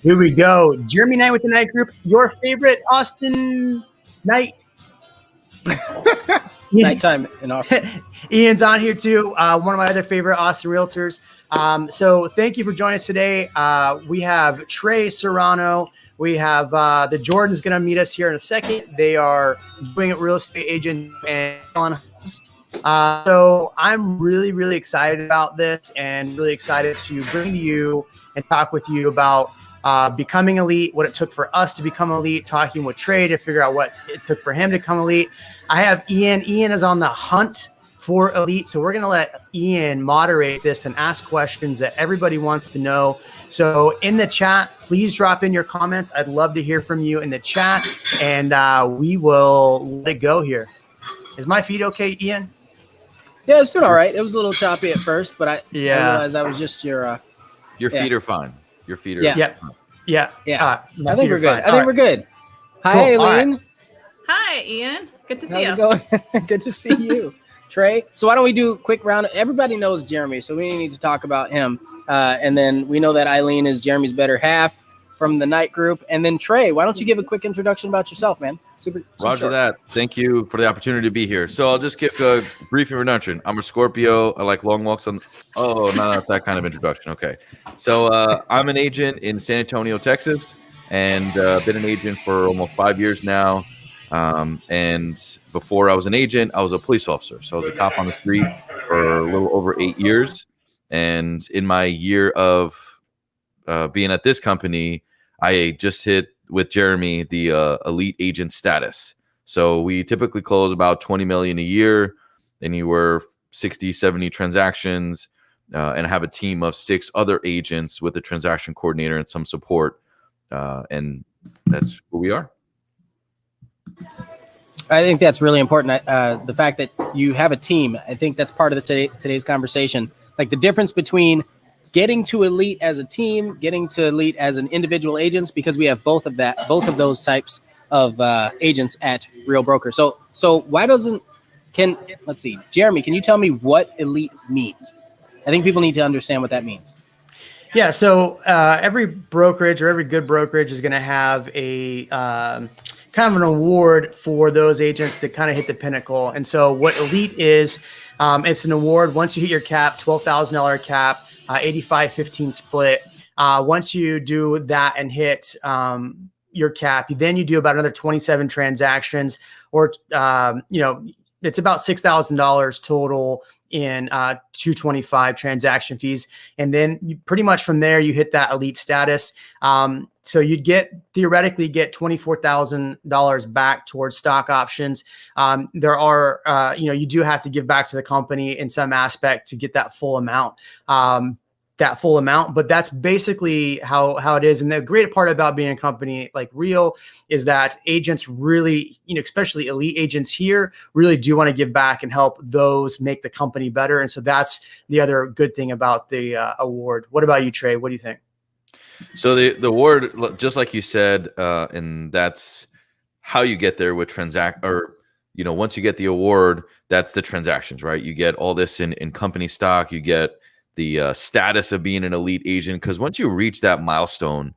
Here we go. Jeremy Knight with the Knight Group. Your favorite Austin night. Nighttime in Austin. Ian's on here too. One of my other favorite Austin realtors. So thank you for joining us today. We have Trey Serrano. We have the Jordan's going to meet us here in a second. They are doing a real estate agent and on. So I'm really, really excited about this and really excited to bring to you and talk with you about becoming elite, what it took for us to become elite, talking with Trey to figure out what it took for him to become elite. I have Ian. Ian is on the hunt for elite. So we're going to let Ian moderate this and ask questions that everybody wants to know. So in the chat, please drop in your comments. I'd love to hear from you in the chat, and we will let it go here. Is my feed okay, Ian? Yeah, it's doing all right. It was a little choppy at first, but I realized I was just your feet are fine. Your feet are yeah. I think we're good. We're good. Hi, cool. Aileen. Right. Hi, Ian. Good to see How's you. it going? Good to see you, Trey. So why don't we do a quick round? Everybody knows Jeremy, so we need to talk about him. And then we know that Eileen is Jeremy's better half from the Knight Group. And then Trey, why don't you give a quick introduction about yourself, man? Super Roger short. that. Thank you for the opportunity to be here. So I'll just give a brief introduction. I'm a Scorpio. I like long walks on. Oh, not that kind of introduction. Okay. So I'm an agent in San Antonio, Texas, and been an agent for almost 5 years now. And before I was an agent, I was a police officer. So I was a cop on the street for a little over 8 years. And in my year of being at this company, I just hit with Jeremy the elite agent status. So we typically close about 20 million a year, anywhere 60, 70 transactions, and have a team of 6 other agents with a transaction coordinator and some support. And that's who we are. I think that's really important. The fact that you have a team, I think that's part of today's conversation. Like the difference between getting to elite as a team, getting to elite as an individual agents, because we have both of those types of agents at Real Broker. So why let's see, Jeremy, can you tell me what elite means? I think people need to understand what that means. Yeah, so every brokerage or every good brokerage is going to have a kind of an award for those agents that kind of hit the pinnacle. And so what elite is, it's an award once you hit your cap, $12,000 cap, 85-15 split. Once you do that and hit your cap, then you do about another 27 transactions, or it's about $6,000 total in 225 transaction fees. And then you pretty much from there, you hit that elite status. So you'd theoretically get $24,000 back towards stock options. There are, you do have to give back to the company in some aspect to get that full amount. But that's basically how it is. And the great part about being a company like Real is that agents really, especially elite agents here, really do want to give back and help those make the company better. And so that's the other good thing about the award. What about you, Trey? What do you think? So the award, just like you said, and that's how you get there with once you get the award, that's the transactions, right? You get all this in company stock, you get the status of being an elite agent. Because once you reach that milestone,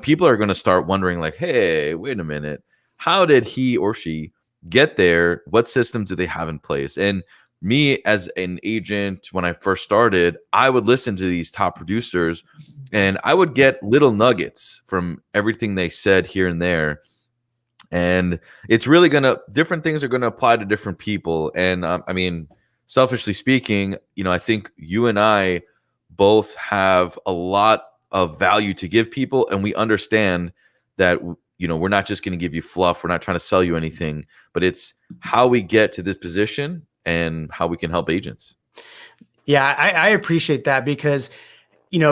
people are going to start wondering like, hey, wait a minute, how did he or she get there? What systems do they have in place? And me as an agent, when I first started, I would listen to these top producers and I would get little nuggets from everything they said here and there. And it's really different things are going to apply to different people. And selfishly speaking, I think you and I both have a lot of value to give people, and we understand that, we're not just going to give you fluff. We're not trying to sell you anything, but it's how we get to this position and how we can help agents. Yeah, I appreciate that because,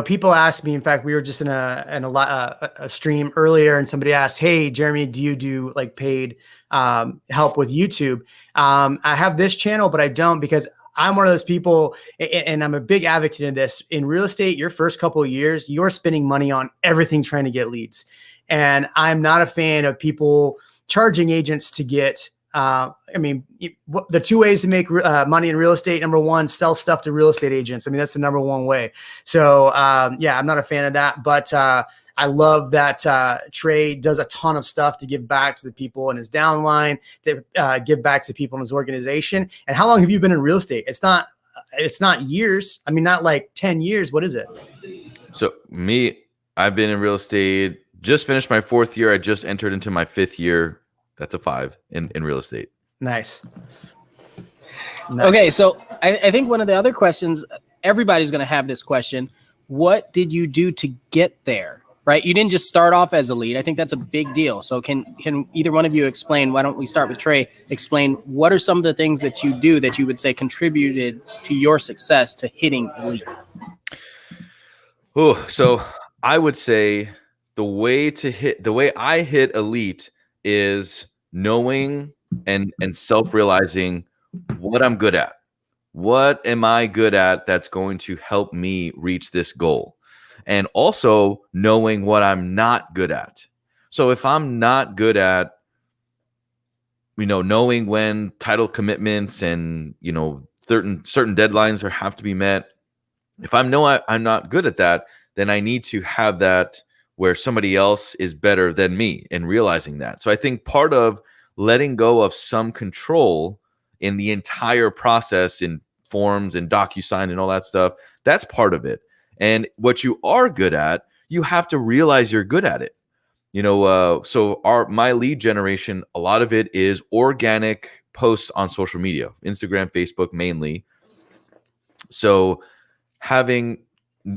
people ask me, in fact, we were just in a stream earlier and somebody asked, hey, Jeremy, do you do like paid help with YouTube? I have this channel, but I don't, because I'm one of those people, and I'm a big advocate of this. In real estate, your first couple of years, you're spending money on everything trying to get leads. And I'm not a fan of people charging agents to get the two ways to make money in real estate. Number one, sell stuff to real estate agents. That's the number one way. So I'm not a fan of that, but I love that Trey does a ton of stuff to give back to the people in his downline, to give back to people in his organization. And how long have you been in real estate? It's not years. I mean, not like 10 years. What is it? So I've been in real estate, just finished my 4th year. I just entered into my 5th year. That's a 5 in real estate. Nice. Okay, so I think one of the other questions, everybody's going to have this question. What did you do to get there, right? You didn't just start off as a lead. I think that's a big deal. So can either one of you explain, why don't we start with Trey, explain what are some of the things that you do that you would say contributed to your success to hitting elite? Oh, so I would say the way I hit elite is knowing and self-realizing what I'm good at. What am I good at that's going to help me reach this goal? And also knowing what I'm not good at. So if I'm not good at, knowing when title commitments and, certain deadlines have to be met, if I'm not good at that, then I need to have that where somebody else is better than me and realizing that. So I think part of letting go of some control in the entire process in forms and DocuSign and all that stuff, that's part of it. And what you are good at, you have to realize you're good at it. So my lead generation, a lot of it is organic posts on social media, Instagram, Facebook mainly. So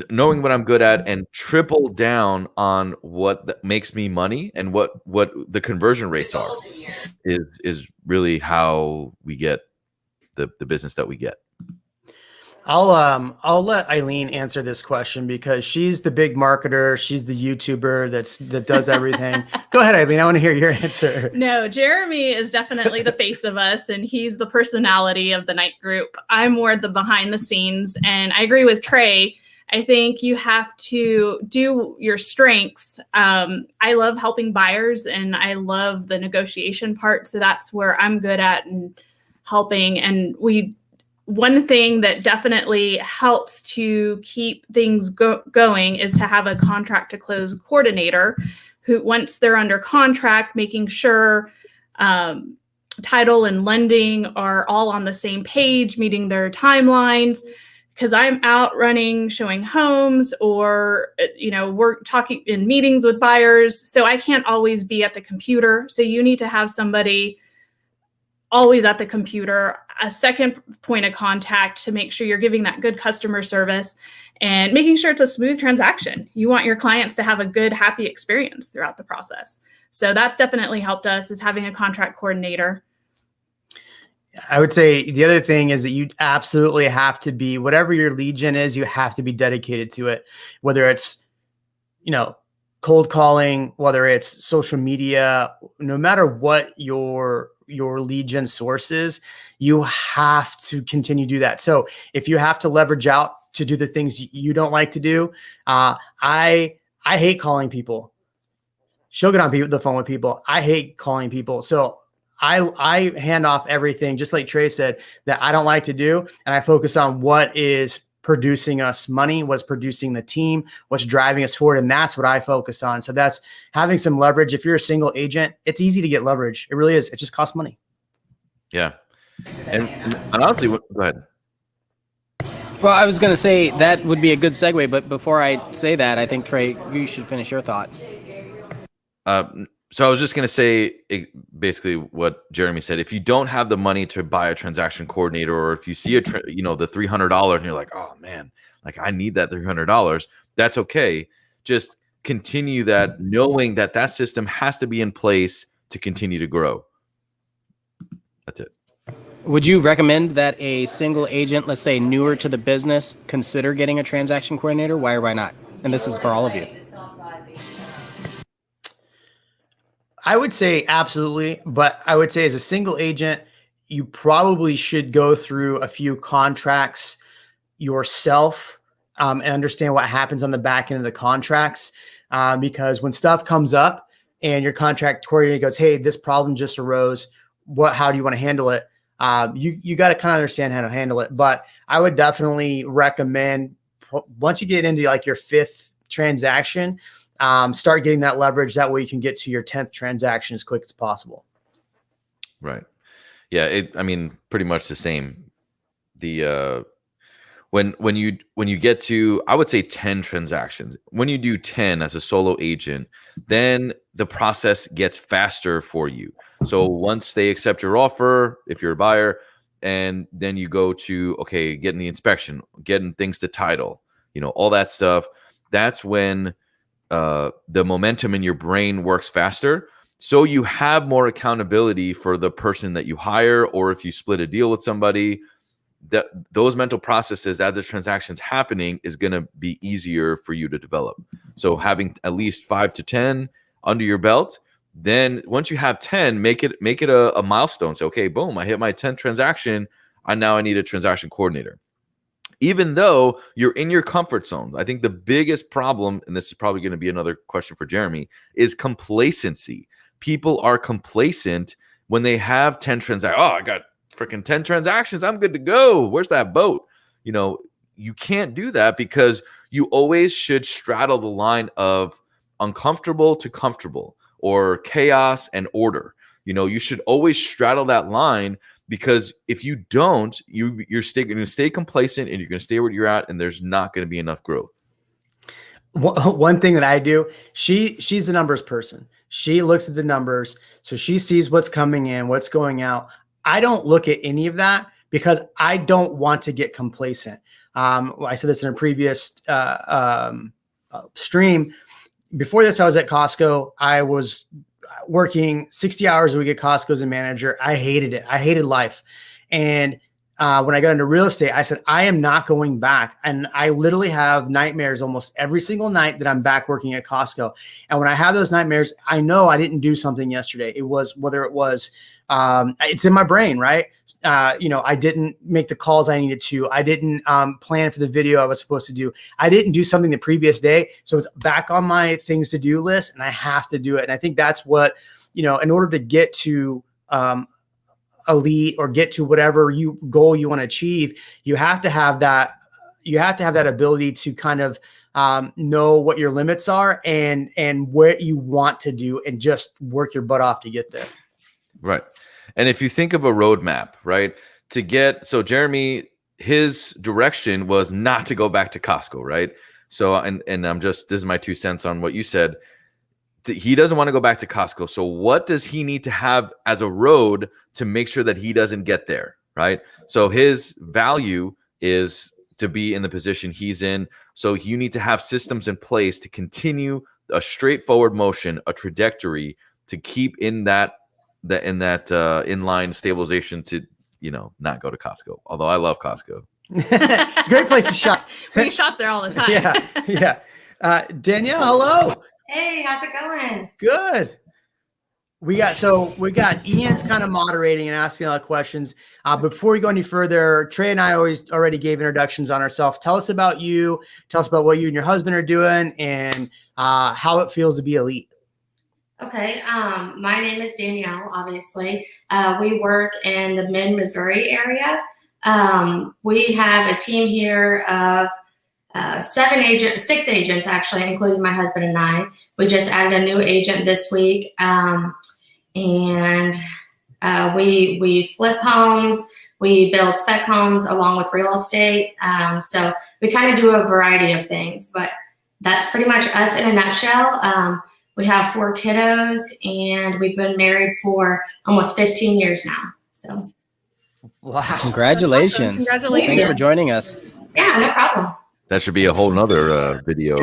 knowing what I'm good at and triple down on what makes me money and what the conversion rates are is really how we get the business that we get. I'll let Eileen answer this question because she's the big marketer. She's the YouTuber that does everything. Go ahead, Eileen. I want to hear your answer. No, Jeremy is definitely the face of us, and he's the personality of the night group. I'm more the behind the scenes, and I agree with Trey. I think you have to do your strengths. I love helping buyers, and I love the negotiation part. So that's where I'm good at and helping. And one thing that definitely helps to keep things going is to have a contract to close coordinator who, once they're under contract, making sure title and lending are all on the same page, meeting their timelines. Because I'm out running, showing homes, or, we're talking in meetings with buyers. So I can't always be at the computer. So you need to have somebody always at the computer, a second point of contact to make sure you're giving that good customer service and making sure it's a smooth transaction. You want your clients to have a good, happy experience throughout the process. So that's definitely helped us, is having a contract coordinator. I would say the other thing is that you absolutely have to be, whatever your lead gen is, you have to be dedicated to it, whether it's, cold calling, whether it's social media, no matter what your lead gen source is, you have to continue to do that. So if you have to leverage out to do the things you don't like to do, I hate calling people. She'll get on the phone with people. I hate calling people. So I hand off everything, just like Trey said, that I don't like to do. And I focus on what is producing us money, what's producing the team, what's driving us forward. And that's what I focus on. So that's having some leverage. If you're a single agent, it's easy to get leverage. It really is. It just costs money. Yeah. And honestly, go ahead. Well, I was going to say that would be a good segue. But before I say that, I think, Trey, you should finish your thought. So I was just going to say basically what Jeremy said. If you don't have the money to buy a transaction coordinator, or if you see the $300 and you're like, oh man, like I need that $300, that's okay. Just continue that, knowing that system has to be in place to continue to grow. That's it. Would you recommend that a single agent, let's say newer to the business, consider getting a transaction coordinator? Why or why not? And this is for all of you. I would say absolutely, but I would say as a single agent, you probably should go through a few contracts yourself and understand what happens on the back end of the contracts. Because when stuff comes up and your contract coordinator goes, hey, this problem just arose. How do you want to handle it? You got to kind of understand how to handle it. But I would definitely recommend, once you get into like your fifth transaction, start getting that leverage. That way you can get to your 10th transaction as quick as possible. Right. Yeah. I mean, pretty much the same. The when you get to, I would say 10 transactions, when you do 10 as a solo agent, then the process gets faster for you. So once they accept your offer, if you're a buyer, and then you go to, okay, getting the inspection, getting things to title, all that stuff, that's when the momentum in your brain works faster. So you have more accountability for the person that you hire, or if you split a deal with somebody, that those mental processes as the transaction's happening is going to be easier for you to develop. So having at least 5 to 10 under your belt, then once you have 10, make it a milestone. Say, okay, boom, I hit my 10th transaction. I need a transaction coordinator. Even though you're in your comfort zone, I think the biggest problem, and this is probably going to be another question for Jeremy, is complacency. People are complacent when they have 10 transactions. Oh, I got freaking 10 transactions. I'm good to go. Where's that boat? You can't do that, because you always should straddle the line of uncomfortable to comfortable, or chaos and order. You should always straddle that line, because if you don't, you're going to stay complacent, and you're going to stay where you're at, and there's not going to be enough growth. One thing that I do, she's a numbers person. She looks at the numbers. So she sees what's coming in, what's going out. I don't look at any of that, because I don't want to get complacent. I said this in a previous stream. Before this, I was at Costco. I was working 60 hours a week at Costco as a manager. I hated it. I hated life. And when I got into real estate, I said, I am not going back. And I literally have nightmares almost every single night that I'm back working at Costco. And when I have those nightmares, I know I didn't do something yesterday. It was, whether it was, it's in my brain, right? I didn't make the calls I needed to. I didn't plan for the video I was supposed to do. I didn't do something the previous day. So it's back on my things to do list, and I have to do it. And I think that's what, in order to get to elite, or get to whatever goal you want to achieve, you have to have that. You have to have that ability to kind of know what your limits are and what you want to do, and just work your butt off to get there. Right. And if you think of a roadmap, right, so Jeremy, his direction was not to go back to Costco, right? So, and this is my 2 cents on what you said. He doesn't want to go back to Costco. So what does he need to have as a road to make sure that he doesn't get there, right? So his value is to be in the position he's in. So you need to have systems in place to continue a straightforward motion, a trajectory to keep in that inline stabilization to, not go to Costco. Although I love Costco. It's a great place to shop. We shop there all the time. Yeah. Danielle, hello. Hey, how's it going? Good. We got Ian's kind of moderating and asking a lot of questions. Before we go any further, Trey and I already gave introductions on ourselves. Tell us about you. Tell us about what you and your husband are doing, and how it feels to be elite. Okay. My name is Danielle, obviously. We work in the mid-Missouri area. We have a team here of 6 agents, actually, including my husband and I. We just added a new agent this week. We flip homes. We build spec homes along with real estate. So we kind of do a variety of things, but that's pretty much us in a nutshell. We have 4 kiddos, and we've been married for almost 15 years now. So, wow. Congratulations. Thanks for joining us. Yeah, no problem. That should be a whole nother video.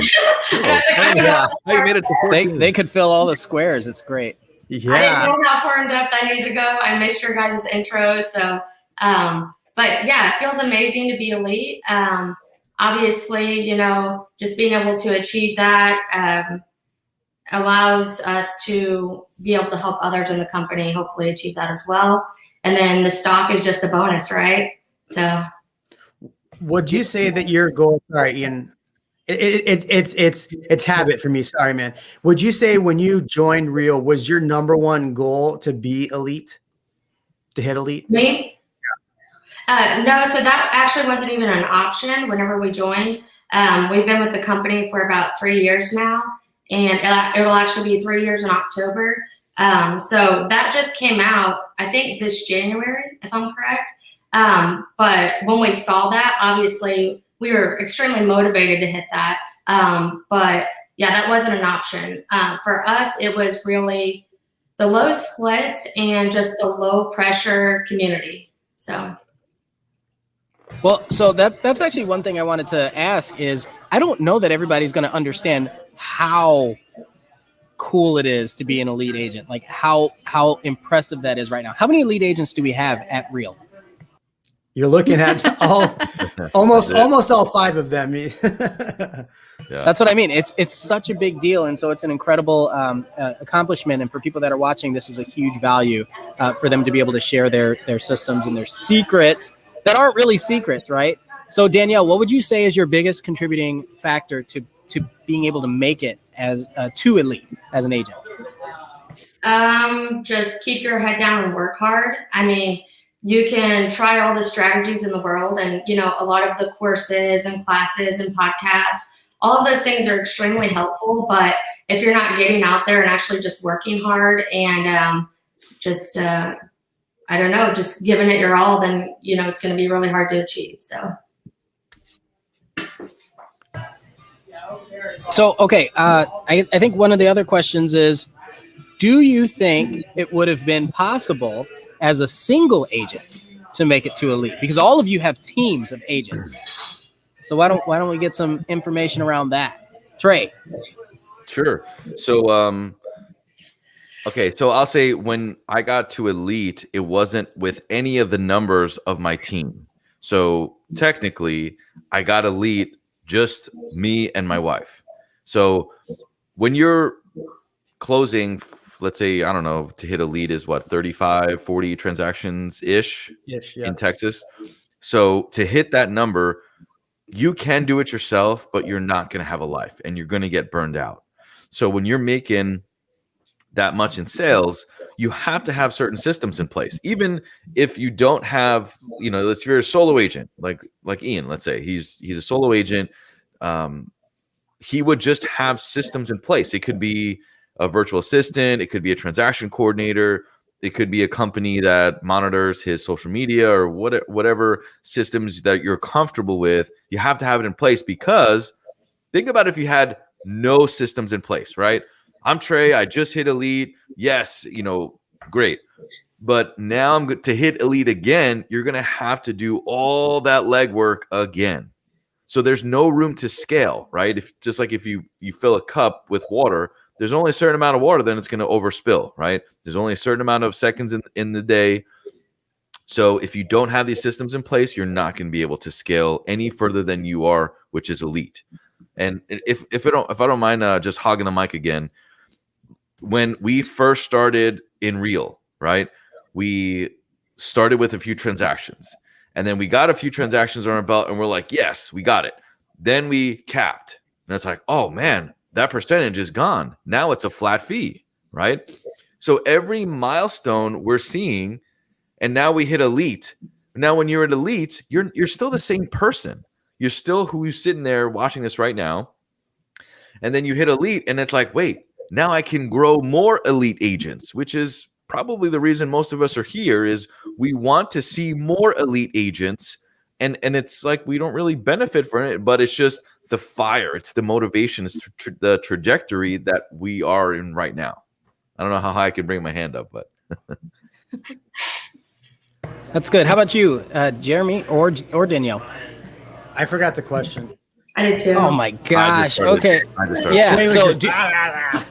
They could fill all the squares. It's great. Yeah. I didn't know how far in depth I need to go. I missed your guys' intro. So, but yeah, it feels amazing to be elite. Obviously, just being able to achieve that allows us to be able to help others in the company hopefully achieve that as well. And then the stock is just a bonus, right? So. Would you say that your goal? Sorry, Ian. It's habit for me. Sorry, man. Would you say when you joined Real, was your number one goal to be elite, to hit elite? Me? No. So that actually wasn't even an option whenever we joined. We've been with the company for about 3 years now, and it'll actually be 3 years in October. So that just came out, I think this January, if I'm correct. But when we saw that, obviously we were extremely motivated to hit that. But yeah, that wasn't an option. For us, it was really the low splits and just the low pressure community. So. Well, so that's actually one thing I wanted to ask is I don't know that everybody's going to understand how cool it is to be an elite agent, like how impressive that is right now. How many elite agents do we have at Real? You're looking at almost all 5 of them. Yeah. That's what I mean. It's such a big deal, and so it's an incredible accomplishment. And for people that are watching, this is a huge value for them to be able to share their systems and their secrets that aren't really secrets, right? So Danielle, what would you say is your biggest contributing factor to being able to make it as to elite as an agent? Just keep your head down and work hard. I mean, you can try all the strategies in the world, and a lot of the courses and classes and podcasts, all of those things are extremely helpful. But if you're not getting out there and actually just working hard and just giving it your all, then it's going to be really hard to achieve. So okay, I think one of the other questions is, do you think it would have been possible as a single agent to make it to elite? Because all of you have teams of agents. So why don't we get some information around that? Trey. Sure. So okay, so I'll say when I got to elite, it wasn't with any of the numbers of my team. So technically, I got elite just me and my wife. So when you're closing, let's say, I don't know, to hit elite is what, 35, 40 transactions ish in Texas. So to hit that number, you can do it yourself, but you're not going to have a life and you're going to get burned out. So when you're making that much in sales, you have to have certain systems in place. Even if you don't have, if you're a solo agent, like Ian, let's say he's a solo agent, he would just have systems in place. It could be a virtual assistant, it could be a transaction coordinator, it could be a company that monitors his social media or whatever systems that you're comfortable with. You have to have it in place, because think about if you had no systems in place, right? I'm Trey, I just hit elite. Yes, great. But now I'm going to hit elite again. You're going to have to do all that legwork again. So there's no room to scale, right? Just like if you fill a cup with water, there's only a certain amount of water, then it's going to overspill, right? There's only a certain amount of seconds in the day. So if you don't have these systems in place, you're not going to be able to scale any further than you are, which is elite. And if I don't mind just hogging the mic again, when we first started in Real, right? We started with a few transactions, and then we got a few transactions on our belt, and we're like, yes, we got it. Then we capped, and it's like, oh man, that percentage is gone. Now it's a flat fee, right? So every milestone we're seeing, and now we hit elite. Now, when you're at elite, you're still the same person. You're still who's sitting there watching this right now. And then you hit elite, and it's like, wait, now I can grow more elite agents, which is probably the reason most of us are here, is we want to see more elite agents. And it's like we don't really benefit from it, but it's just the fire. It's the motivation. It's the trajectory that we are in right now. I don't know how high I can bring my hand up, but. That's good. How about you, Jeremy or Danielle? I forgot the question. I did too. Oh my gosh. Okay. Yeah.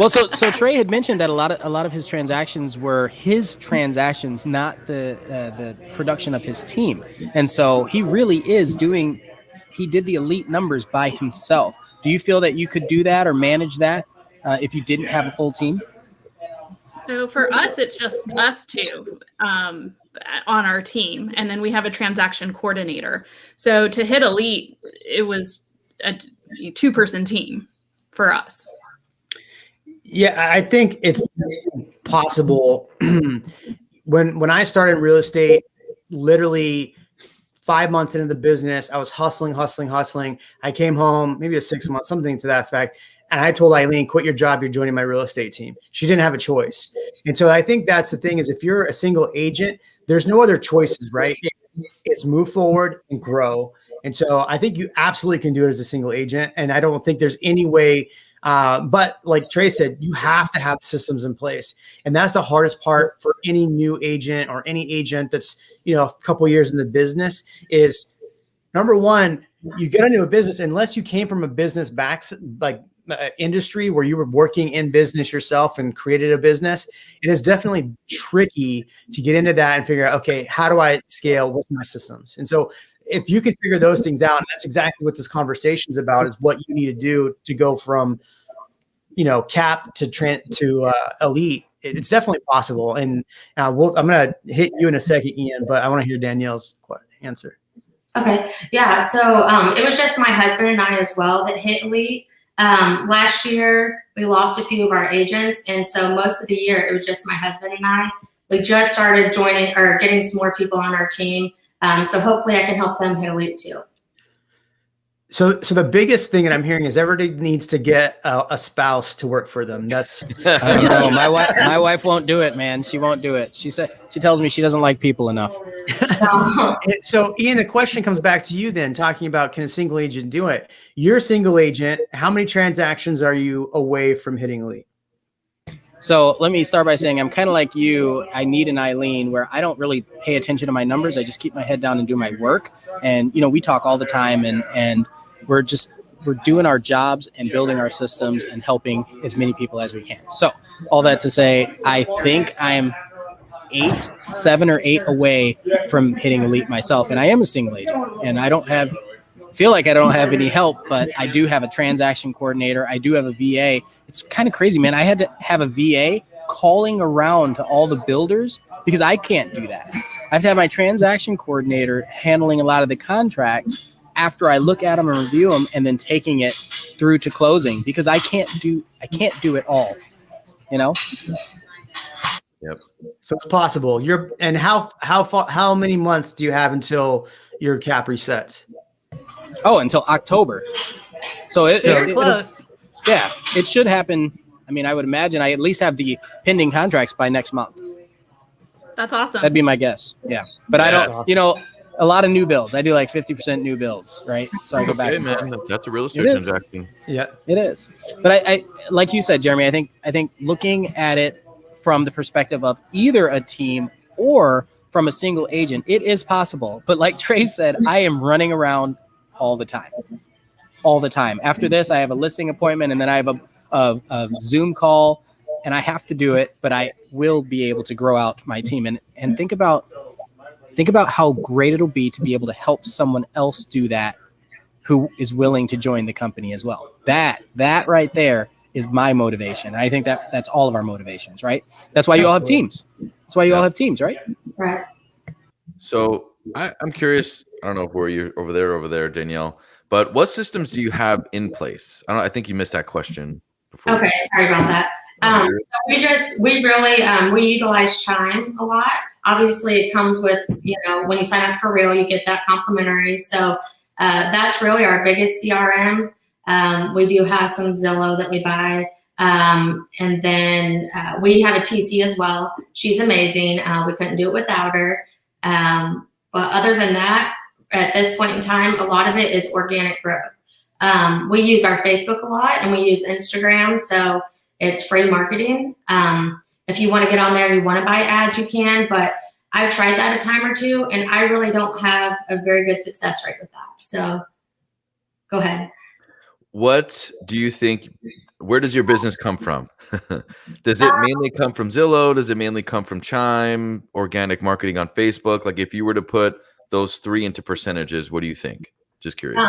So Trey had mentioned that a lot of his transactions were his transactions, not the production of his team. And so he really he did the elite numbers by himself. Do you feel that you could do that or manage that if you didn't have a full team? So for us, it's just us two on our team. And then we have a transaction coordinator. So to hit elite, it was a 2-person team for us. Yeah, I think it's possible. When I started in real estate, literally 5 months into the business, I was hustling. I came home, maybe a 6 months, something to that effect. And I told Eileen, quit your job. You're joining my real estate team. She didn't have a choice. And so I think that's the thing is if you're a single agent, there's no other choices, right? It's move forward and grow. And so I think you absolutely can do it as a single agent. And I don't think there's any way, but like Trey said, you have to have systems in place. And that's the hardest part for any new agent or any agent that's, a couple of years in the business is number one, you get into a business, unless you came from a business industry where you were working in business yourself and created a business, it is definitely tricky to get into that and figure out, okay, how do I scale? What's my systems? And so if you can figure those things out, and that's exactly what this conversation is about, is what you need to do to go from, cap to elite. It's definitely possible. And I'm going to hit you in a second, Ian, but I want to hear Danielle's answer. Okay. Yeah. So it was just my husband and I as well that hit elite. Last year, we lost a few of our agents. And so most of the year, it was just my husband and I. We just started joining or getting some more people on our team. So hopefully I can help them hit elite too. So the biggest thing that I'm hearing is everybody needs to get a spouse to work for them. That's I don't know. My wife won't do it, man. She won't do it. She tells me she doesn't like people enough. So Ian, the question comes back to you then, talking about can a single agent do it? You're a single agent. How many transactions are you away from hitting elite? So let me start by saying I'm kind of like you. I need an Eileen where I don't really pay attention to my numbers. I just keep my head down and do my work. And, we talk all the time and we're doing our jobs and building our systems and helping as many people as we can. So all that to say, I think I'm 7 or 8 away from hitting elite myself. And I am a single agent and I feel like I don't have any help, but I do have a transaction coordinator. I do have a VA. It's kind of crazy, man. I had to have a VA calling around to all the builders because I can't do that. I have to have my transaction coordinator handling a lot of the contracts after I look at them and review them and then taking it through to closing because I can't do it all, Yep. So it's possible. How many months do you have until your cap resets? Oh, until October. So you're close. It should happen. I mean, I would imagine I at least have the pending contracts by next month. That's awesome. That'd be my guess. Yeah. But I don't, awesome. A lot of new builds. I do like 50% new builds, right? So I go back. Man. That's a real estate transaction. Yeah, it is. But I like you said, Jeremy, I think looking at it from the perspective of either a team or from a single agent, it is possible. But like Trey said, I am running around all the time. After this, I have a listing appointment and then I have a Zoom call and I have to do it, but I will be able to grow out my team and think about how great it'll be to be able to help someone else do that who is willing to join the company as well. That right there is my motivation. I think that's all of our motivations, right? That's why you all have teams. That's why you all have teams, right? Right. So I'm curious. I don't know if you're over there, Danielle, but what systems do you have in place? I think you missed that question before. Okay. Sorry about that. So we utilize Chime a lot. Obviously it comes with, when you sign up for Real, you get that complimentary. So that's really our biggest CRM. We do have some Zillow that we buy. And then we have a TC as well. She's amazing. We couldn't do it without her. But other than that, at this point in time, a lot of it is organic growth. We use our Facebook a lot and we use Instagram. So it's free marketing. If you want to get on there and you want to buy ads, you can, but I've tried that a time or two and I really don't have a very good success rate with that. So go ahead. What do you think, where does your business come from? Does it mainly come from Zillow? Does it mainly come from Chime, organic marketing on Facebook? Like if you were to put those 3 into percentages, what do you think? Just curious.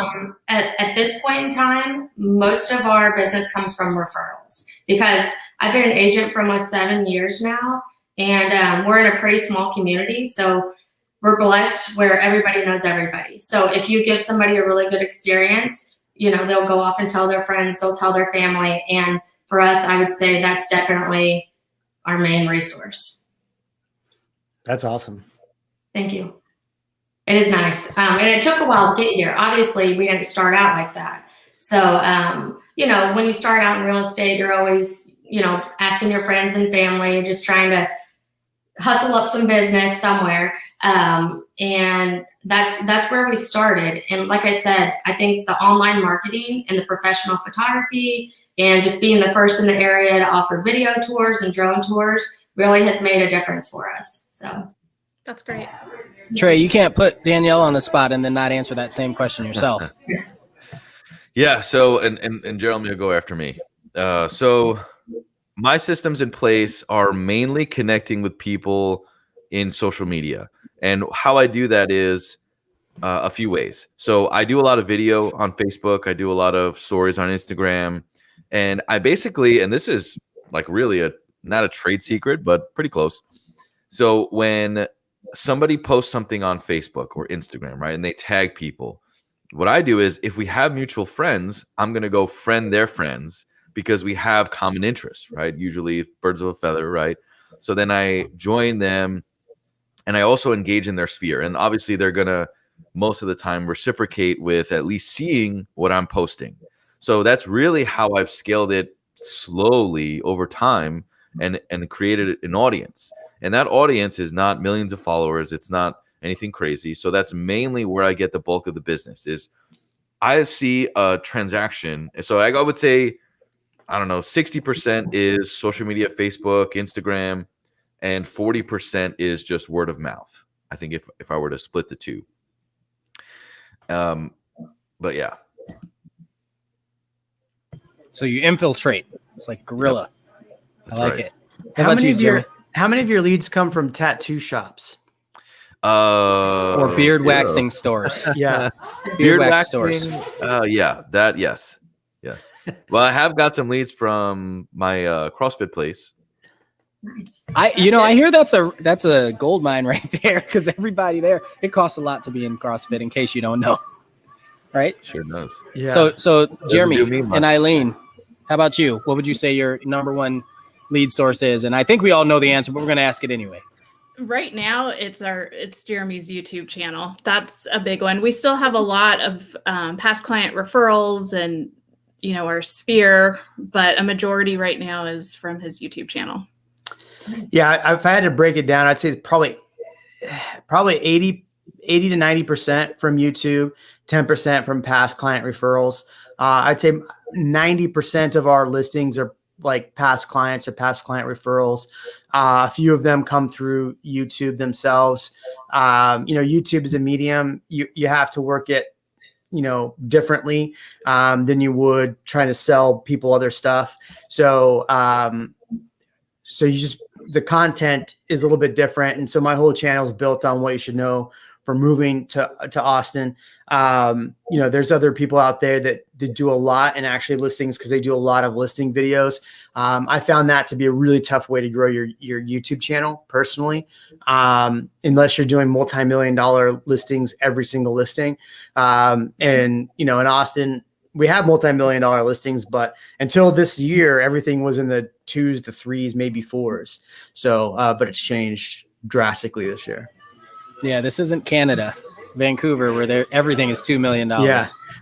At this point in time, most of our business comes from referrals because I've been an agent for almost 7 years now, and we're in a pretty small community. So we're blessed where everybody knows everybody. So if you give somebody a really good experience, they'll go off and tell their friends, they'll tell their family. And for us, I would say that's definitely our main resource. That's awesome. Thank you. It is nice. And it took a while to get here. Obviously, we didn't start out like that. So, when you start out in real estate, you're always, asking your friends and family, just trying to hustle up some business somewhere. And that's where we started. And like I said, I think the online marketing and the professional photography and just being the first in the area to offer video tours and drone tours really has made a difference for us. So That's great. Trey, you can't put Danielle on the spot and then not answer that same question yourself. Yeah. So, and Jeremy will go after me. So my systems in place are mainly connecting with people in social media. And how I do that is a few ways. So I do a lot of video on Facebook. I do a lot of stories on Instagram. And I basically, and this is like really not a trade secret, but pretty close. So when somebody posts something on Facebook or Instagram, right, and they tag people, what I do is if we have mutual friends, I'm going to go friend their friends because we have common interests, right? Usually birds of a feather, right? So then I join them and I also engage in their sphere. And obviously they're going to most of the time reciprocate with at least seeing what I'm posting. So that's really how I've scaled it slowly over time and created an audience. And that audience is not millions of followers. It's not anything crazy. So that's mainly where I get the bulk of the business is I see a transaction. So I would say, I don't know, 60% is social media, Facebook, Instagram, and 40% is just word of mouth. I think if I were to split the two. But yeah. So you infiltrate. It's like guerrilla. That's I like right. it. How about you, Jeremy? How many of your leads come from tattoo shops? Or beard waxing stores? Yeah. Beard wax stores. Yeah, that yes. Well, I have got some leads from my CrossFit place. nice. I hear that's a gold mine right there because everybody there, it costs a lot to be in CrossFit in case you don't know. Right? Sure does. Yeah. So Jeremy do me much. and Eileen, how about you? What would you say your number one lead source is? And I think we all know the answer, but we're going to ask it anyway. Right now, it's Jeremy's YouTube channel. That's a big one. We still have a lot of past client referrals and our sphere, but a majority right now is from his YouTube channel. Yeah, if I had to break it down, I'd say it's probably 80 to 90% from YouTube, 10% from past client referrals. I'd say 90% of our listings are like past clients or past client referrals. A few of them come through YouTube themselves. YouTube is a medium. You have to work it, differently than you would trying to sell people other stuff. So, the content is a little bit different. And so my whole channel is built on what you should know for moving to Austin. There's other people out there that do a lot and actually listings because they do a lot of listing videos. I found that to be a really tough way to grow your YouTube channel personally, unless you're doing multi-million-dollar listings every single listing. In Austin, we have multi-million-dollar listings, but until this year, everything was in the 2s, the 3s, maybe 4s. So, but it's changed drastically this year. Yeah, this isn't Canada, Vancouver, where everything is $2 million.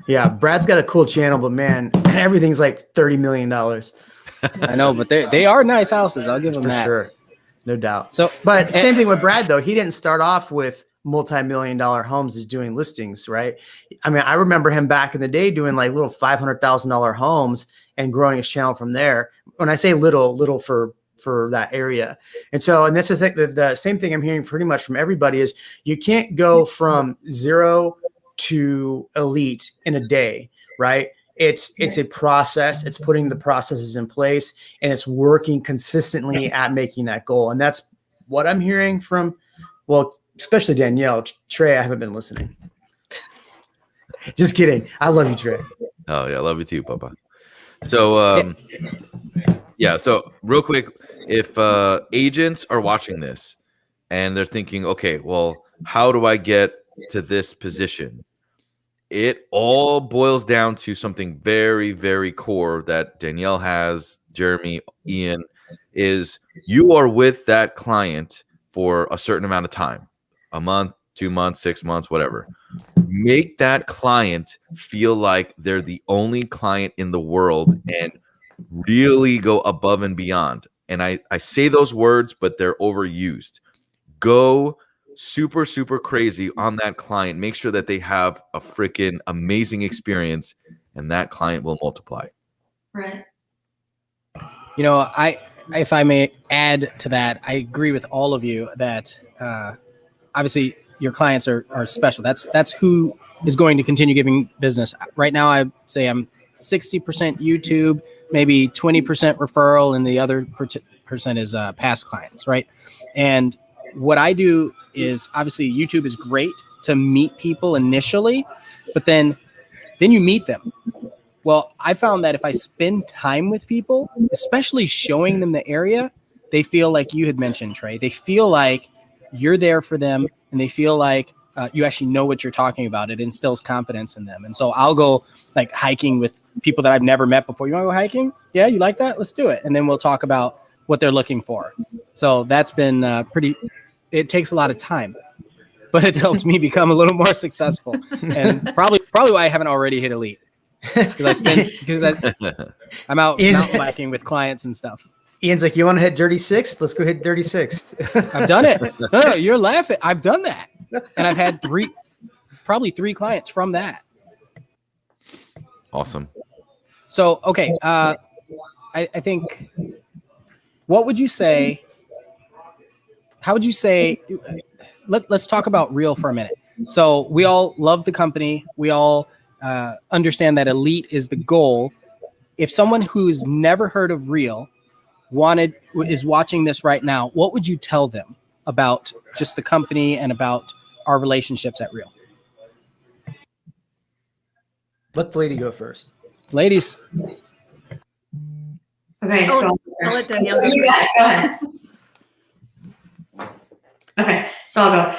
Yeah. Brad's got a cool channel, but man, everything's like $30 million. I know, but they are nice houses. I'll give them For that. sure. No doubt. So, but same thing with Brad, though. He didn't start off with multi-million-dollar homes as doing listings, right? I mean, I remember him back in the day doing like little $500,000 homes and growing his channel from there. When I say little for that area. And this is the same thing I'm hearing pretty much from everybody is you can't go from 0 to elite in a day, right? It's a process. It's putting the processes in place and it's working consistently at making that goal. And that's what I'm hearing from, especially Danielle. Trey, I haven't been listening. Just kidding. I love you, Trey. Oh yeah, I love you too, Papa. So so real quick, if agents are watching this and they're thinking, okay, well, how do I get to this position? It all boils down to something very, very core that Danielle has, Jeremy, Ian, is you are with that client for a certain amount of time, a month, 2 months, 6 months, whatever. Make that client feel like they're the only client in the world and really go above and beyond. And I say those words, but they're overused. Go super, super crazy on that client. Make sure that they have a freaking amazing experience, and that client will multiply. Right. You know, if I may add to that, I agree with all of you that obviously your clients are special. That's who is going to continue giving business. Right now, I say I'm 60% YouTube, maybe 20% referral, and the other percent is past clients, right? And what I do is obviously YouTube is great to meet people initially, but then you meet them. Well, I found that if I spend time with people, especially showing them the area, they feel like you had mentioned, Trey. They feel like you're there for them, and they feel like you actually know what you're talking about. It instills confidence in them. And so I'll go like hiking with people that I've never met before. You want to go hiking? Yeah, you like that? Let's do it. And then we'll talk about what they're looking for. So that's been it takes a lot of time, but it's helped me become a little more successful. And probably why I haven't already hit elite. Because I'm out mountain biking with clients and stuff. Ian's like, you want to hit dirty sixth? Let's go hit dirty sixth. I've done it. No, you're laughing. I've done that. And I've had probably three clients from that. Awesome. So, okay. I think, what would you say? How would you say, let's talk about Real for a minute. So we all love the company. We all understand that elite is the goal. If someone who's never heard of Real is watching this right now, what would you tell them about just the company and about our relationships at Real? Let the lady go first. Ladies. Okay, I'll so let Danielle go. You got it, go ahead. Okay, so I'll go.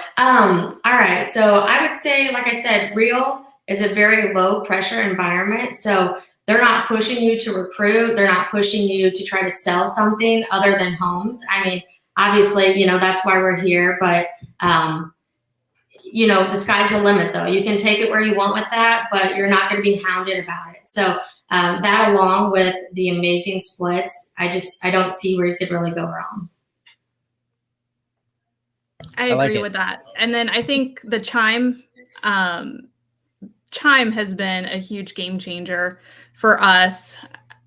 All right, so I would say, like I said, Real is a very low pressure environment. So they're not pushing you to recruit. They're not pushing you to try to sell something other than homes. I mean, obviously, that's why we're here, but the sky's the limit though. You can take it where you want with that, but you're not going to be hounded about it. So that along with the amazing splits, I don't see where you could really go wrong. I agree with that. And then I think the Chime has been a huge game changer for us.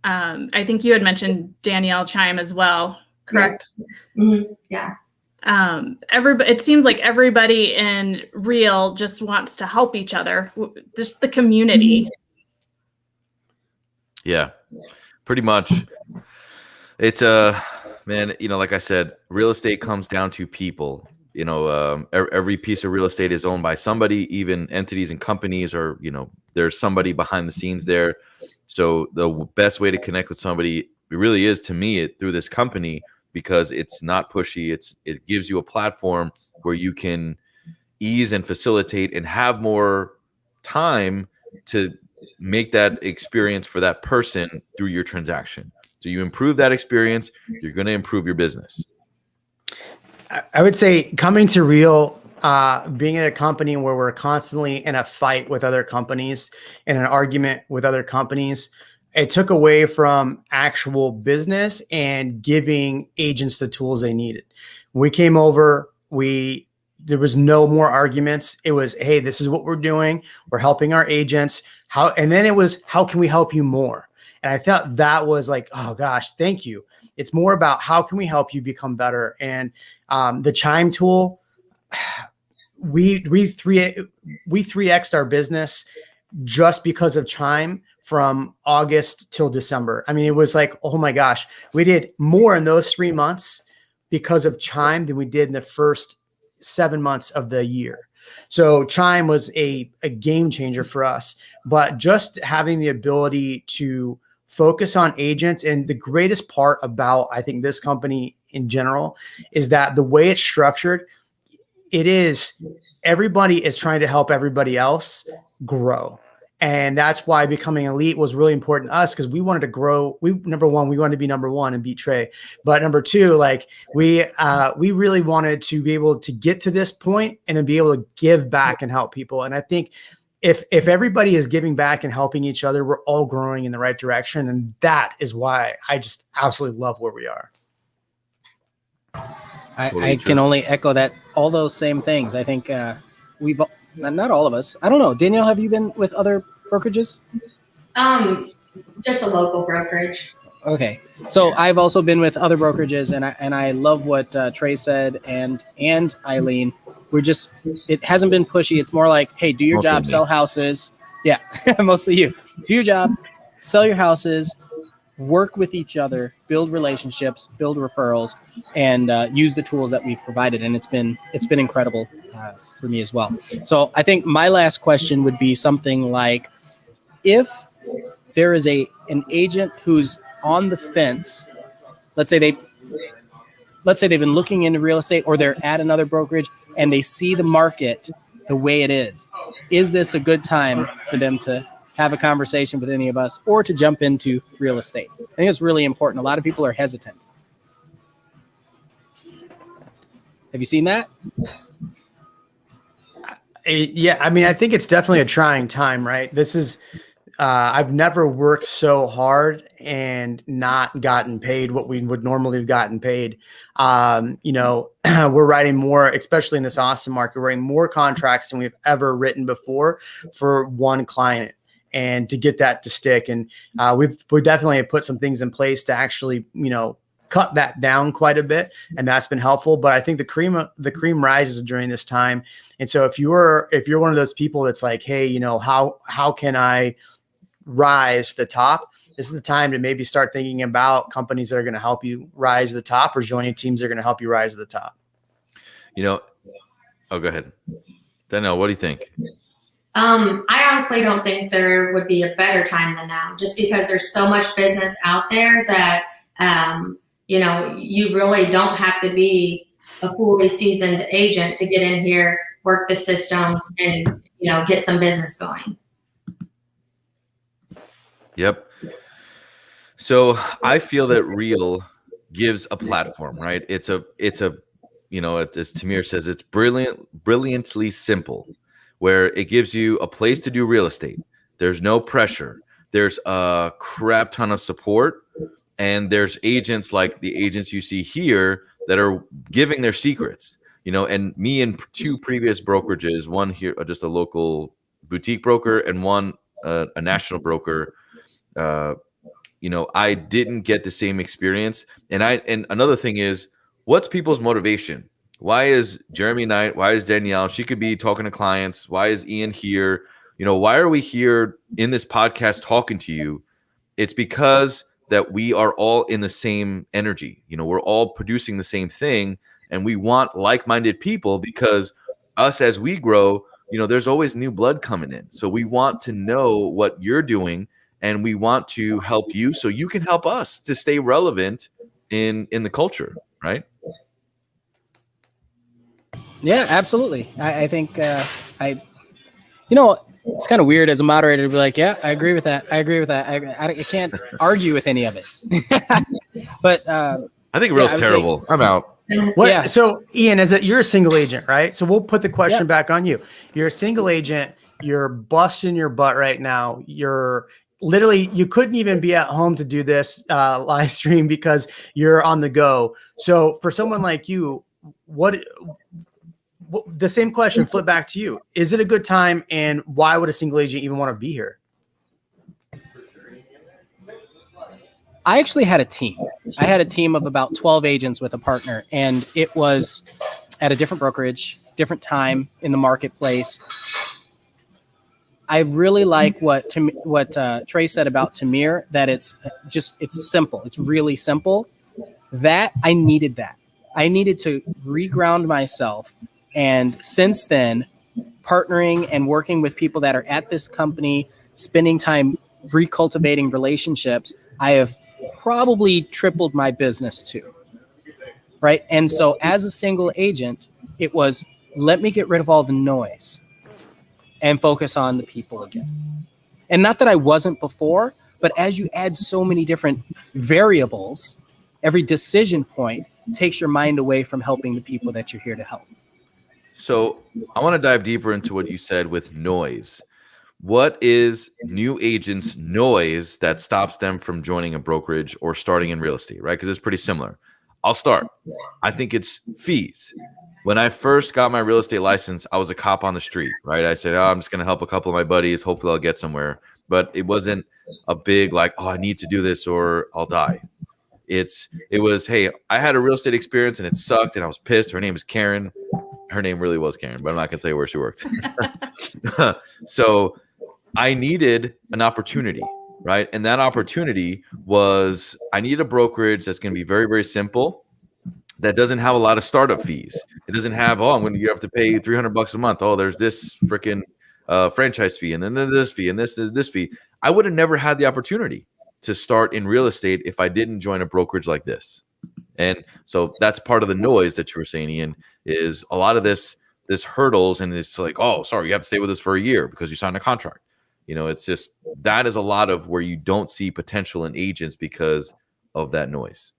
I think you had mentioned Danielle Chime as well, correct? Yes. Mm-hmm. Yeah. It seems like everybody in Real just wants to help each other. Just the community. Yeah, pretty much. It's man, like I said, real estate comes down to people. Every piece of real estate is owned by somebody, even entities and companies, or there's somebody behind the scenes there. So the best way to connect with somebody really is, to me, through this company, because it's not pushy. It gives you a platform where you can ease and facilitate and have more time to make that experience for that person through your transaction. So you improve that experience, you're going to improve your business. I would say coming to Real, being in a company where we're constantly in a fight with other companies, in an argument with other companies, it took away from actual business and giving agents the tools they needed. We came over, there was no more arguments. It was, hey, this is what we're doing. We're helping our agents. And then it was, how can we help you more? And I thought that was like, oh gosh, thank you. It's more about how can we help you become better. And the Chime tool, we 3x'd our business just because of Chime from August till December. I mean, it was like, oh my gosh, we did more in those 3 months because of Chime than we did in the first 7 months of the year. So Chime was a game changer for us, but just having the ability to focus on agents. And the greatest part about, I think, this company in general is that the way it's structured, everybody is trying to help everybody else grow. And that's why becoming elite was really important to us, because we wanted to grow. Number one, we wanted to be number one and beat Trey. But number two, like we really wanted to be able to get to this point and then be able to give back and help people. And I think if everybody is giving back and helping each other, we're all growing in the right direction. And that is why I just absolutely love where we are. I can only echo that, all those same things. I think we've, not all of us. I don't know. Danielle, have you been with other brokerages? Just a local brokerage. Okay. So I've also been with other brokerages, and I love what Trey said and Eileen. It hasn't been pushy. It's more like, hey, do your Mostly job, me. sell houses. Yeah, mostly you. Do your job, sell your houses, work with each other, build relationships, build referrals, and use the tools that we've provided. And it's been incredible for me as well. So I think my last question would be something like, if there is an agent who's on the fence, let's say they've been looking into real estate, or they're at another brokerage and they see the market the way it is this a good time for them to have a conversation with any of us or to jump into real estate? I think it's really important. A lot of people are hesitant. Have you seen that? Yeah, I mean, I think it's definitely a trying time, right? This is, I've never worked so hard and not gotten paid what we would normally have gotten paid. We're writing more, especially in this Austin market, we're writing more contracts than we've ever written before for one client, and to get that to stick. And we definitely put some things in place to actually, cut that down quite a bit, and that's been helpful. But I think the cream rises during this time. And so if you're one of those people that's like, hey, how can I rise to the top? This is the time to maybe start thinking about companies that are going to help you rise to the top, or joining teams that are going to help you rise to the top. Oh, go ahead. Danielle, what do you think? I honestly don't think there would be a better time than now, just because there's so much business out there that, you really don't have to be a fully seasoned agent to get in here, work the systems, and, get some business going. Yep. So I feel that Real gives a platform, right? It's as Tamir says, it's brilliantly simple, where it gives you a place to do real estate. There's no pressure. There's a crap ton of support. And there's agents like the agents you see here that are giving their secrets, and me and two previous brokerages, one here, just a local boutique broker, and one a national broker. I didn't get the same experience. And another thing is, what's people's motivation? Why is Jeremy Knight? Why is Danielle? She could be talking to clients. Why is Ian here? Why are we here in this podcast talking to you? It's because that we are all in the same energy. We're all producing the same thing, and we want like-minded people, because us, as we grow, there's always new blood coming in. So we want to know what you're doing, and we want to help you so you can help us to stay relevant in the culture, right? Yeah, absolutely. I think it's kind of weird as a moderator to be like, yeah, I agree with that. I can't argue with any of it. But I think Real's terrible. I'm out. What? Yeah. So Ian, you're a single agent, right? So we'll put the question back on you. You're a single agent. You're busting your butt right now. You're literally, you couldn't even be at home to do this live stream because you're on the go. So for someone like you, the same question, flip back to you. Is it a good time, and why would a single agent even want to be here? I actually had a team. I had a team of about 12 agents with a partner, and it was at a different brokerage, different time in the marketplace. I really like what Trey said about Tamir, that it's simple. It's really simple. I needed that. I needed to reground myself. And since then, partnering and working with people that are at this company, spending time recultivating relationships, I have probably tripled my business too. Right. And so as a single agent, it was, let me get rid of all the noise and focus on the people again. And not that I wasn't before, but as you add so many different variables, every decision point takes your mind away from helping the people that you're here to help. So I want to dive deeper into what you said with noise. What is new agents' noise that stops them from joining a brokerage or starting in real estate, right? Because it's pretty similar. I'll start. I think it's fees. When I first got my real estate license, I was a cop on the street, right? I said, oh, I'm just going to help a couple of my buddies. Hopefully I'll get somewhere. But it wasn't a big like, oh, I need to do this or I'll die. It was, hey, I had a real estate experience and it sucked and I was pissed. Her name is Karen. Her name really was Karen, but I'm not going to tell you where she worked. So I needed an opportunity, right? And that opportunity was I need a brokerage that's going to be very, very simple, that doesn't have a lot of startup fees. It doesn't have, you have to pay $300 a month. Oh, there's this freaking franchise fee, and then this fee, and this fee. I would have never had the opportunity to start in real estate if I didn't join a brokerage like this. And so that's part of the noise that you were saying, Ian, is a lot of this hurdles, and it's like, oh, sorry, you have to stay with us for a year because you signed a contract. It's just that is a lot of where you don't see potential in agents because of that noise.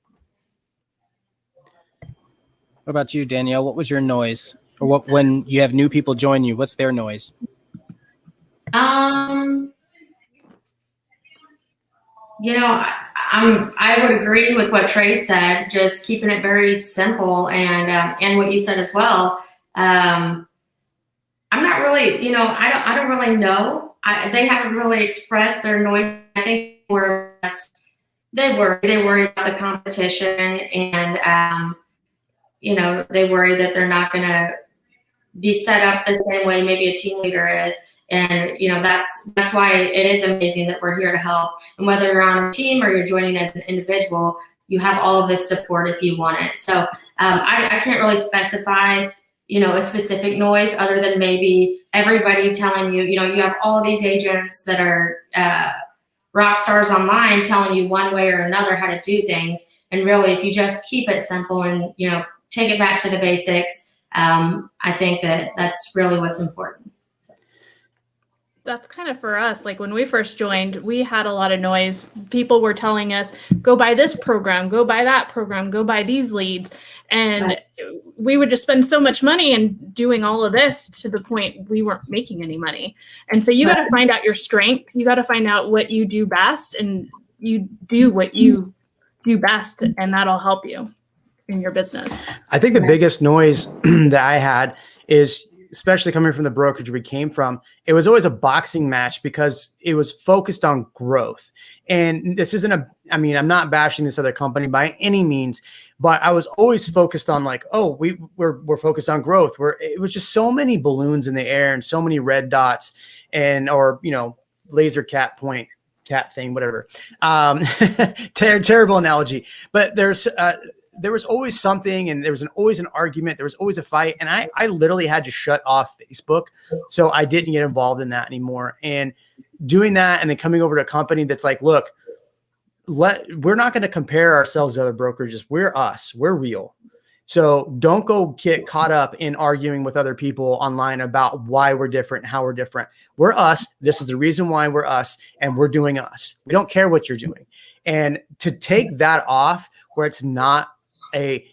What about you, Danielle? What was your noise? Or what when you have new people join you, what's their noise? I would agree with what Trey said, just keeping it very simple, and what you said as well. I'm not really, I don't really know. They haven't really expressed their noise. I think they worry about the competition, and they worry that they're not going to be set up the same way maybe a team leader is. And, that's why it is amazing that we're here to help. And whether you're on a team or you're joining as an individual, you have all of this support if you want it. So I can't really specify, a specific noise other than maybe everybody telling you, you have all these agents that are rock stars online telling you one way or another how to do things. And really, if you just keep it simple and, take it back to the basics, I think that's really what's important. That's kind of for us. Like when we first joined, we had a lot of noise. People were telling us, go buy this program, go buy that program, go buy these leads. And we would just spend so much money and doing all of this to the point we weren't making any money. And so you got to find out your strength. You got to find out what you do best, and you do what you do best, and that'll help you in your business. I think the biggest noise that I had is, especially coming from the brokerage we came from, it was always a boxing match because it was focused on growth. And this isn't I'm not bashing this other company by any means, but I was always focused on like, oh, we're focused on growth. It was just so many balloons in the air and so many red dots or laser cat thing, whatever. Terrible analogy, but there was always something, and there was always an argument. There was always a fight. And I literally had to shut off Facebook. So I didn't get involved in that anymore. And doing that and then coming over to a company that's like, look, we're not going to compare ourselves to other brokerages. We're us. We're real. So don't go get caught up in arguing with other people online about why we're different, how we're different. We're us. This is the reason why we're us, and we're doing us. We don't care what you're doing. And to take that off where it's not a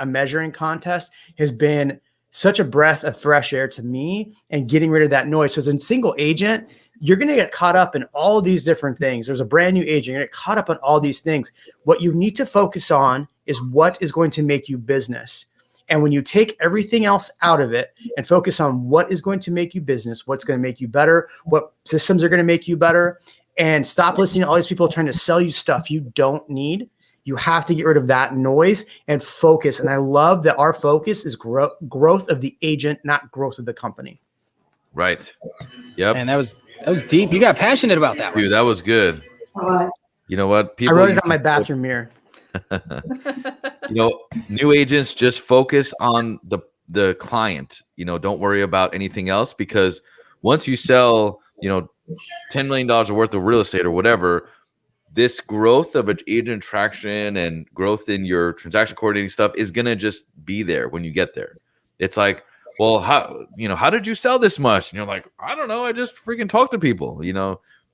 measuring contest has been such a breath of fresh air to me, and getting rid of that noise. So as a single agent, you're going to get caught up in all of these different things. There's a brand new agent. You're going to get caught up on all these things. What you need to focus on is what is going to make you business. And when you take everything else out of it and focus on what is going to make you business, what's going to make you better, what systems are going to make you better, and stop listening to all these people trying to sell you stuff you don't need, you have to get rid of that noise and focus. And I love that our focus is growth of the agent, not growth of the company. Right. Yep. And that was deep. You got passionate about that one. Dude, that was good. You know what? I wrote it on my bathroom mirror. New agents just focus on the client. Don't worry about anything else, because once you sell, $10 million worth of real estate or whatever, this growth of agent traction and growth in your transaction coordinating stuff is going to just be there when you get there. It's like, well, how did you sell this much? And you're like, I don't know. I just freaking talk to people,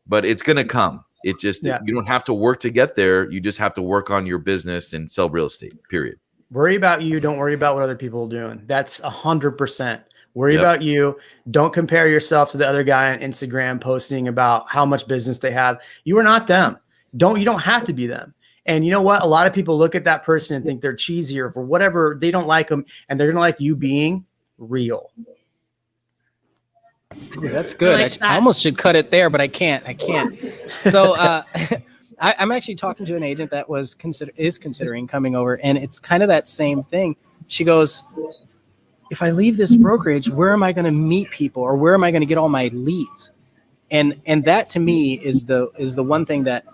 but it's going to come. It just, Yeah. you don't have to work to get there. You just have to work on your business and sell real estate, period. Worry about you. Don't worry about what other people are doing. That's 100%. Worry Yep. about you. Don't compare yourself to the other guy on Instagram posting about how much business they have. You are not them. You don't have to be them. And you know what? A lot of people look at that person and think they're cheesy or for whatever. They don't like them, and they're going to like you being real. Ooh, that's good. I like I that. almost should cut it there, but I can't. So I'm actually talking to an agent that is considering coming over, and it's kind of that same thing. She goes, if I leave this brokerage, where am I going to meet people, or where am I going to get all my leads? And that to me is the one thing that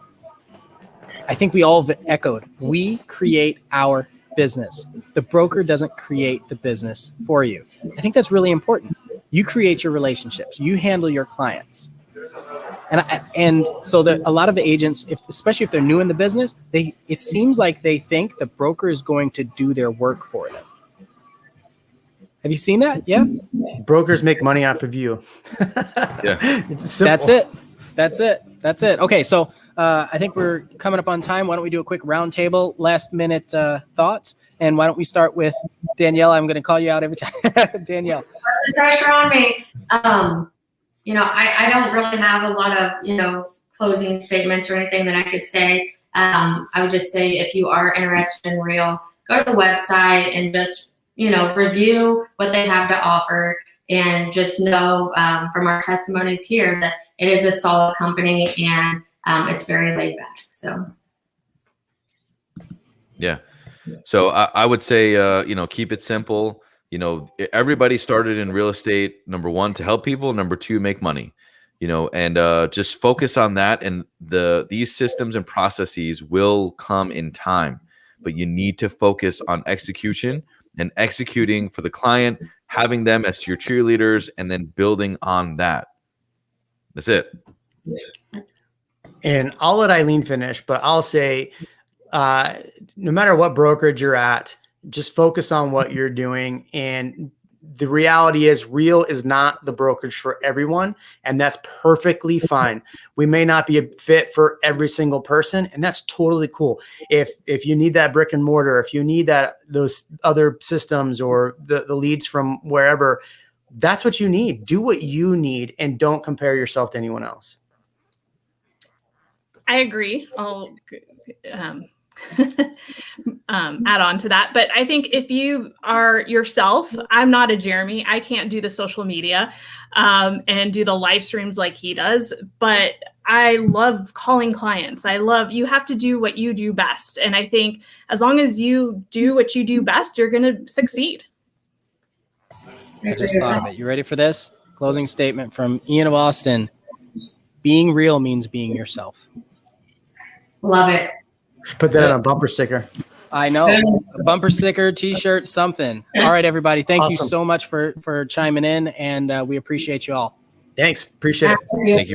I think we all have echoed. We create our business. The broker doesn't create the business for you. I think that's really important. You create your relationships. You handle your clients. And so that a lot of agents, especially if they're new in the business, it seems like they think the broker is going to do their work for them. Have you seen that? Yeah. Brokers make money off of you. Yeah. It's simple. That's it. Okay, so I think we're coming up on time. Why don't we do a quick roundtable, last minute thoughts? And why don't we start with Danielle? I'm going to call you out every time. Danielle. The pressure on me. I don't really have a lot of, closing statements or anything that I could say. I would just say if you are interested in Real, go to the website and just, review what they have to offer, and just know from our testimonies here that it is a solid company, and it's very laid back. So. Yeah. So I would say, keep it simple. Everybody started in real estate, number one, to help people, number two, make money, and just focus on that. And these systems and processes will come in time, but you need to focus on execution and executing for the client, having them as your cheerleaders, and then building on that. That's it. And I'll let Eileen finish, but I'll say, no matter what brokerage you're at, just focus on what you're doing. And the reality is, Real is not the brokerage for everyone, and that's perfectly fine. We may not be a fit for every single person, and that's totally cool. If you need that brick and mortar, if you need those other systems or the leads from wherever, that's what you need. Do what you need, and don't compare yourself to anyone else. I agree. I'll add on to that. But I think if you are yourself, I'm not a Jeremy. I can't do the social media and do the live streams like he does. But I love calling clients. You have to do what you do best. And I think as long as you do what you do best, you're going to succeed. I just thought of it. You ready for this? Closing statement from Ian of Austin. Being real means being yourself. Love it. Put that on a bumper sticker. I know. A bumper sticker, t-shirt, something. All right, everybody. Thank you so much for chiming in, and we appreciate you all. Thanks. Appreciate it. Thank you.